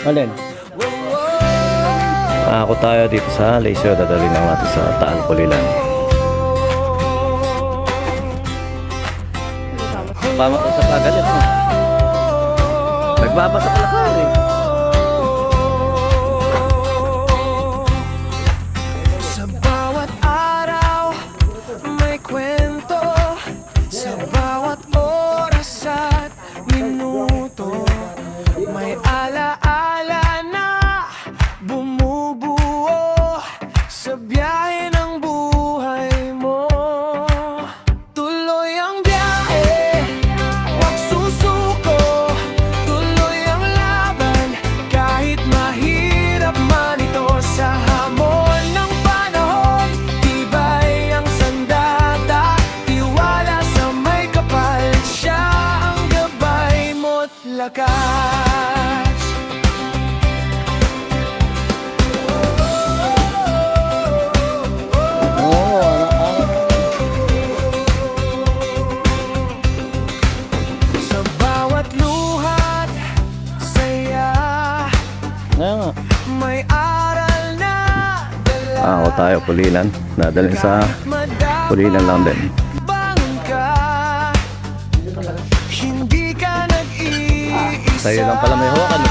Alin? Ako tayo dito sa Laysio. Dadalhin na natin sa Taal Pulilan. Pamako sa pagalit mo. Nagbabasa pala ka eh. Sa bawat araw may kwento, sa bawat oras at minuto may alaala na bumubuo sa biyahe ng buhay mo. Tuloy ang biyahe, huwag susuko, tuloy ang laban, kahit mahirap man ito sa hamon ng panahon. Tibay ang sandata, tiwala sa may kapal, siya ang gabay mo't lakas. Sa bawat luhat, saya, Nga nga. may aral na dala. Ako tayo Pulilan. Dadalhin sa Pulilan lang din. Bangon ka, hindi ka nag-iisa. Sa'yo lang pala may hawakan.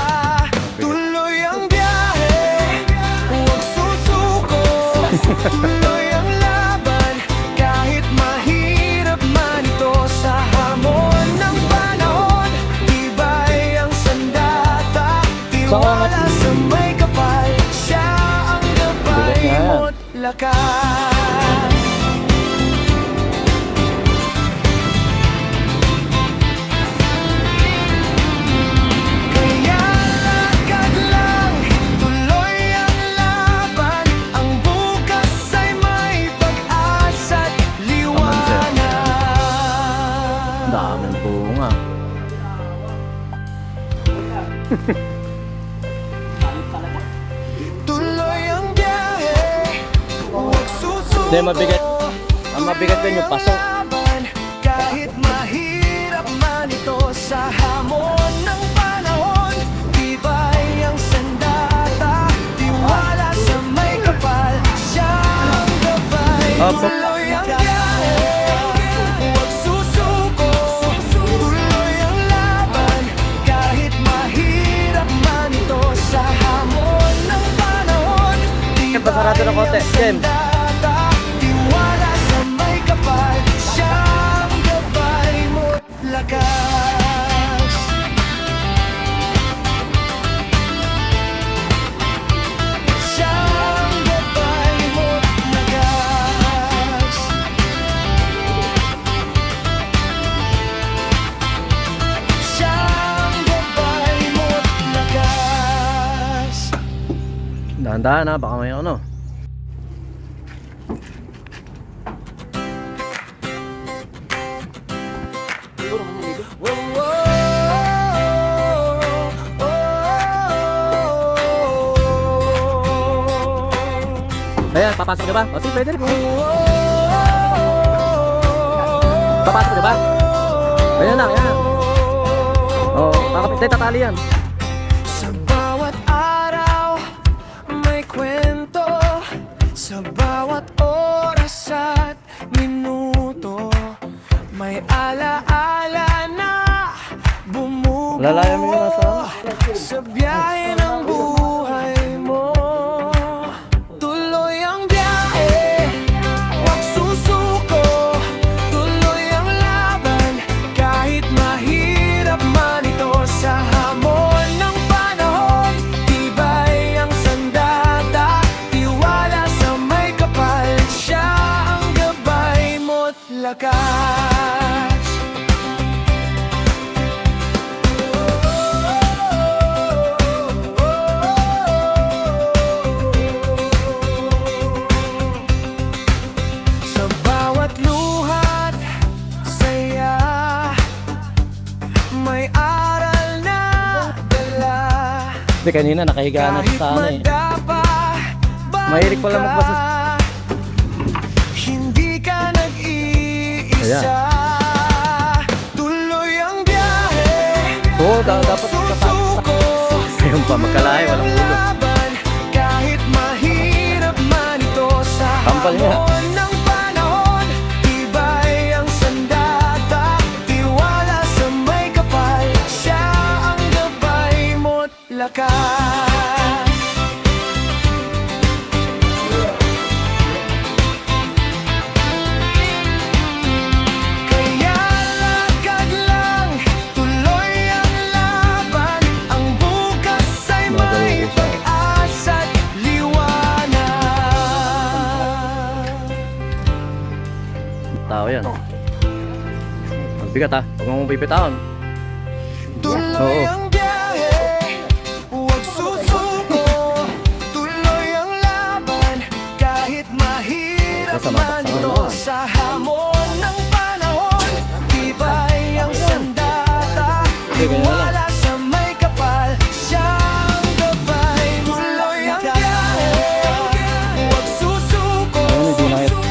Tuloy ang biyahe, huwag susuko. Tuloy ang laban, kahit mahirap man ito sa hamon ng panahon. Tibay ang sandata, tiwala sa may kapal, siya ang gabay mo't lakas. Kaya lakad lang, tuloy ang laban, ang bukas ay may pag-asa't liwanag. Daming bunga. Tuloy ang biyahe, huwag susuko. Hindi, mabigat. Ang mabigat din yung paso. Laban, kahit mahirap man ito sa hamon ng panahon. Tibay ang sandata, tiwala sa may kapal, siya ang gabay. Opo. Tuloy ang biyahe, huwag susuko. Tuloy ang laban, kahit mahirap man ito sa hamon ng panahon. Pasarado ng konti, Jem. Tiwala sa may kapal, siya ang gabay mo't lakas. Siya ang gabay mo't lakas. Siya ang gabay mo't lakas. Dahan-dahan ha, baka may ano. Ayan, papasok na ba? O sige, pwede rin po. Papasok na ba? Ayan na, ayan. O, kakapit tayo tatali yan. Sa bawat araw may kwento, sa bawat oras at minuto may alaala na bumubuo Lalayan mo yung nasa sa biyahe ng buhay mo. Tuloy ang biyahe, huwag susuko. Tuloy ang laban, kahit mahirap man ito sa hamon ng panahon. Tibay ang sandata, tiwala sa may kapal, siya ang gabay mo't lakas. Sa bawat luhat, saya, may aral na dala. Hindi, kanina nakahiga na siya sa ano eh. Mahilig pala magbasa. Hindi ka nag-iisa. Ayan. Tuloy ang biyahe. Oo, dapat Susuko. Ayun pa, magkalahi, walang ulo. laban, kahit mahirap man ito sa Tampal niya. hamon ng panahon. Tibay ang sandata, tiwala sa may kapal. Siya ang gabay mo't lakas. Kaya lakad lang, tuloy ang laban. Ang bukas ay may pag-asa't liwanag. Tao yan. Ang bigat ha. Huwag mong pipitaon. Tuloy Oo. ang biyahe, huwag susuko. Tuloy ang laban, kahit mahirap Basta man mabaksakan ito naman. sa hamon ng panahon. Tibay ang sandata, ganyan na lang. tiwala sa may kapal. Siya ang gabay, tuloy ang biyahe, huwag susuko.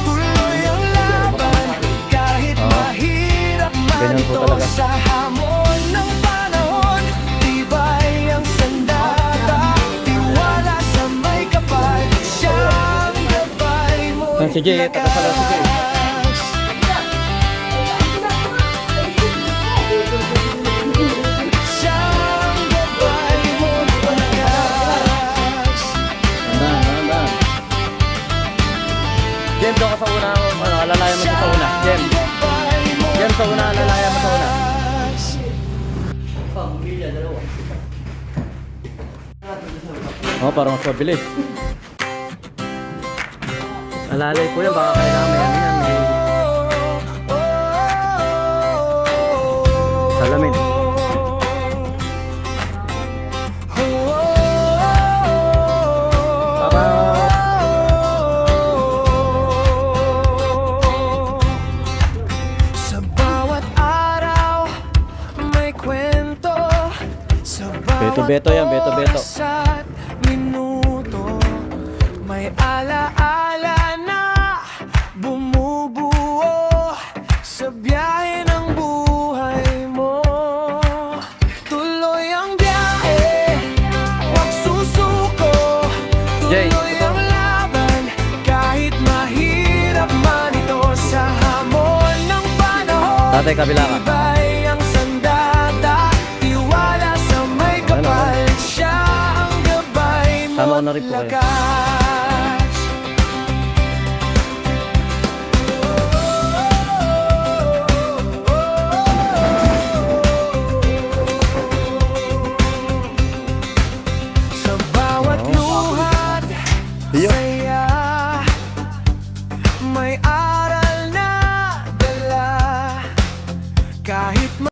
Tuloy ang laban, kahit mahirap man Ganyan po ito talaga. sa hamon ng panahon. Tibay ang sandata, tiwala sa may kapal. Siya ang gabay mo. Ang si Jay, taga-sala si Jay. Siya ang gabay mo. Lakas. Tandaan. Jem, doon ka sa una. Alalayan mo siya sa una. Jem. Jem, sa una. Alalayan mo sa una. Oh, parang mas mabilis. Alalay ko yan, baka kailangan may ano yan, may salamin. Sa bawat araw may kwento. Sa Beto-beto yan, bawat beto-beto. oras at minuto may alaala na bumubuo sa biyahe ng buhay mo. Tuloy ang biyahe, huwag susuko. Jay, Tuloy ang laban, kahit mahirap man ito sa hamon ng panahon. Tatay, kabila ka. Tibay ang sandata, tiwala sa may kapal. Siya ang gabay mo. Tama ko na rin po kayo. Lakas. Sa bawat luhat, Iyo. sa'y